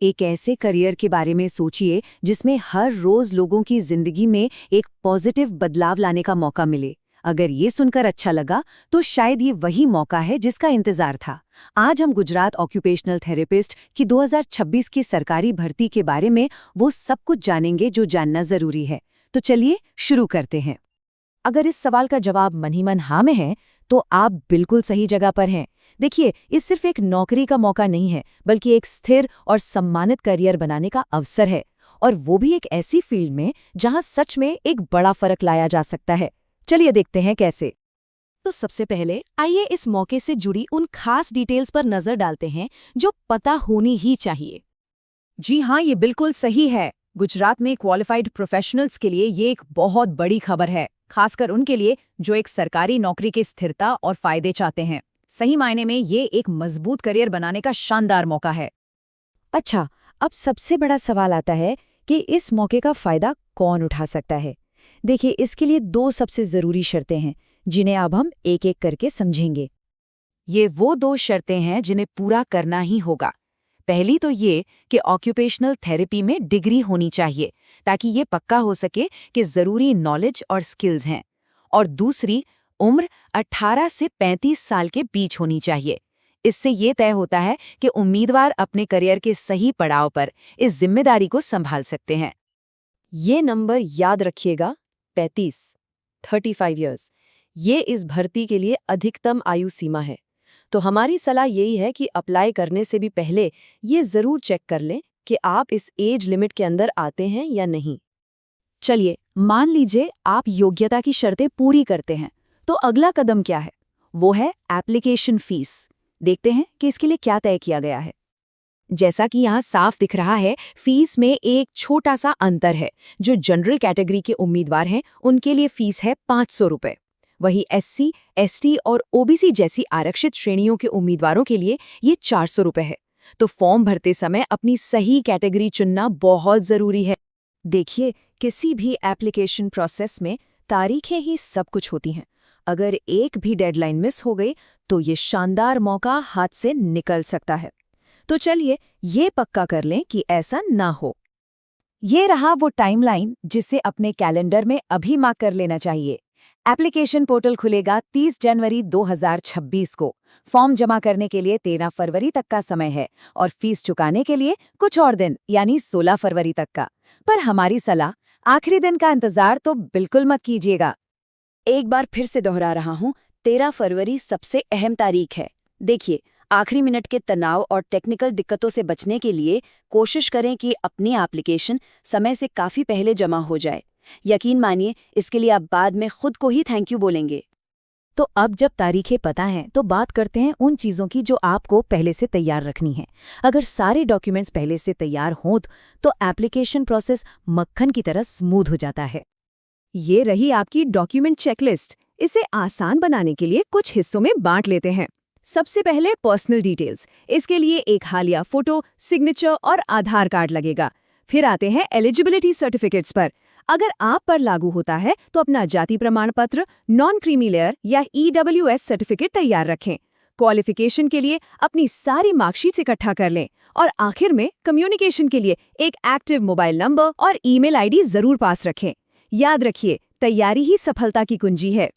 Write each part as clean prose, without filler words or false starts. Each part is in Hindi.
एक ऐसे करियर के बारे में सोचिए जिसमें हर रोज लोगों की जिंदगी में एक पॉजिटिव बदलाव लाने का मौका मिले। अगर ये सुनकर अच्छा लगा तो शायद ये वही मौका है जिसका इंतजार था। आज हम गुजरात ऑक्यूपेशनल थेरेपिस्ट की 2026 की सरकारी भर्ती के बारे में वो सब कुछ जानेंगे जो जानना जरूरी है। तो चलिए शुरू करते हैं। अगर इस सवाल का जवाब मन ही मन हाँ में है तो आप बिल्कुल सही जगह पर हैं। देखिए, ये सिर्फ एक नौकरी का मौका नहीं है, बल्कि एक स्थिर और सम्मानित करियर बनाने का अवसर है, और वो भी एक ऐसी फील्ड में जहां सच में एक बड़ा फर्क लाया जा सकता है। चलिए देखते हैं कैसे। तो सबसे पहले आइए इस मौके से जुड़ी उन खास डिटेल्स पर नजर डालते हैं जो पता होनी ही चाहिए। जी हाँ, ये बिल्कुल सही है। गुजरात में क्वालिफाइड प्रोफेशनल्स के लिए ये एक बहुत बड़ी खबर है, खासकर उनके लिए जो एक सरकारी नौकरी की स्थिरता और फायदे चाहते हैं। सही मायने में ये एक मजबूत करियर बनाने का शानदार मौका है। अच्छा, अब सबसे बड़ा सवाल आता है कि इस मौके का फायदा कौन उठा सकता है। देखिए, इसके लिए दो सबसे जरूरी शर्तें हैं जिन्हें अब हम एक एक करके समझेंगे। ये वो दो शर्तें हैं जिन्हें पूरा करना ही होगा। पहली तो ये कि ऑक्यूपेशनल थेरेपी में डिग्री होनी चाहिए, ताकि ये पक्का हो सके कि जरूरी नॉलेज और स्किल्स हैं। और दूसरी, उम्र 18 से 35 साल के बीच होनी चाहिए। इससे ये तय होता है कि उम्मीदवार अपने करियर के सही पड़ाव पर इस जिम्मेदारी को संभाल सकते हैं। ये नंबर याद रखिएगा, 35 इयर्स। ये इस भर्ती के लिए अधिकतम आयु सीमा है। तो हमारी सलाह यही है कि अप्लाई करने से भी पहले ये जरूर चेक कर लें कि आप इस एज लिमिट के अंदर आते हैं या नहीं। चलिए, मान लीजिए आप योग्यता की शर्तें पूरी करते हैं, तो अगला कदम क्या है? वो है एप्लीकेशन फीस। देखते हैं कि इसके लिए क्या तय किया गया है। जैसा कि यहाँ साफ दिख रहा है, फीस में एक छोटा सा अंतर है। जो जनरल कैटेगरी के उम्मीदवार हैं, उनके लिए फीस है 500 रुपये। वही SC, ST और OBC जैसी आरक्षित श्रेणियों के उम्मीदवारों के लिए ये 400 रुपये है। तो फॉर्म भरते समय अपनी सही कैटेगरी चुनना बहुत जरूरी है। देखिए, किसी भी एप्लीकेशन प्रोसेस में तारीखें ही सब कुछ होती हैं। अगर एक भी डेडलाइन मिस हो गई तो ये शानदार मौका हाथ से निकल सकता है। तो चलिए ये पक्का कर लें कि ऐसा ना हो। ये रहा वो टाइमलाइन जिसे अपने कैलेंडर में अभी मार्क कर लेना चाहिए। एप्लीकेशन पोर्टल खुलेगा 30 जनवरी 2026 को। फॉर्म जमा करने के लिए 13 फरवरी तक का समय है और फीस चुकाने के लिए कुछ और दिन यानी 16 फरवरी तक का। पर हमारी सलाह, आखिरी दिन का इंतजार तो बिल्कुल मत कीजिएगा। एक बार फिर से दोहरा रहा हूं, 13 फरवरी सबसे अहम तारीख है। देखिए, आखिरी मिनट के तनाव और टेक्निकल दिक्कतों से बचने के लिए कोशिश करें कि अपनी एप्लीकेशन समय से काफी पहले जमा हो जाए। यकीन मानिए, इसके लिए आप बाद में खुद को ही थैंक यू बोलेंगे। तो अब जब तारीखें पता हैं, तो बात करते हैं उन चीज़ों की जो आपको पहले से तैयार रखनी है। अगर सारे डॉक्यूमेंट्स पहले से तैयार हों तो एप्लीकेशन प्रोसेस मक्खन की तरह स्मूथ हो जाता है। ये रही आपकी डॉक्यूमेंट चेकलिस्ट। इसे आसान बनाने के लिए कुछ हिस्सों में बांट लेते हैं। सबसे पहले पर्सनल डिटेल्स। इसके लिए एक हालिया फोटो, सिग्नेचर और आधार कार्ड लगेगा। फिर आते हैं एलिजिबिलिटी सर्टिफिकेट्स पर। अगर आप पर लागू होता है तो अपना जाति प्रमाण पत्र, नॉन क्रीमी लेयर या EWS सर्टिफिकेट तैयार रखें। क्वालिफिकेशन के लिए अपनी सारी मार्कशीट्स इकट्ठा कर लें। और आखिर में कम्युनिकेशन के लिए एक एक्टिव मोबाइल नंबर और ईमेल ID जरूर पास रखें। याद रखिए, तैयारी ही सफलता की कुंजी है।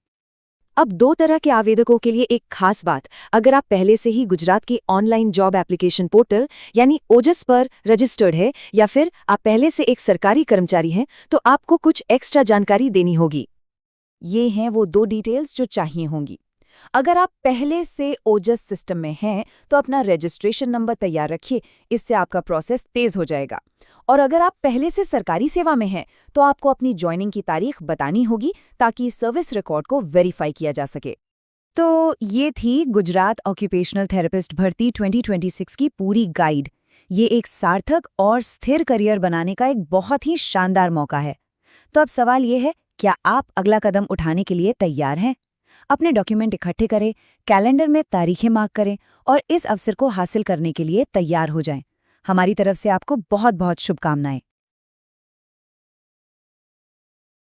अब दो तरह के आवेदकों के लिए एक खास बात। अगर आप पहले से ही गुजरात के ऑनलाइन जॉब एप्लीकेशन पोर्टल यानी ओजस पर रजिस्टर्ड है, या फिर आप पहले से एक सरकारी कर्मचारी हैं, तो आपको कुछ एक्स्ट्रा जानकारी देनी होगी। ये हैं वो दो डिटेल्स जो चाहिए होंगी। अगर आप पहले से ओजस सिस्टम में हैं तो अपना रजिस्ट्रेशन नंबर तैयार रखिए, इससे आपका प्रोसेस तेज हो जाएगा। और अगर आप पहले से सरकारी सेवा में हैं तो आपको अपनी ज्वाइनिंग की तारीख बतानी होगी, ताकि सर्विस रिकॉर्ड को वेरीफाई किया जा सके। तो ये थी गुजरात ऑक्यूपेशनल थेरेपिस्ट भर्ती 2026 की पूरी गाइड। ये एक सार्थक और स्थिर करियर बनाने का एक बहुत ही शानदार मौका है। तो अब सवाल ये है, क्या आप अगला कदम उठाने के लिए तैयार हैं? अपने डॉक्यूमेंट इकट्ठे करें, कैलेंडर में तारीखें मार्क करें और इस अवसर को हासिल करने के लिए तैयार हो जाएं। हमारी तरफ से आपको बहुत बहुत शुभकामनाएं।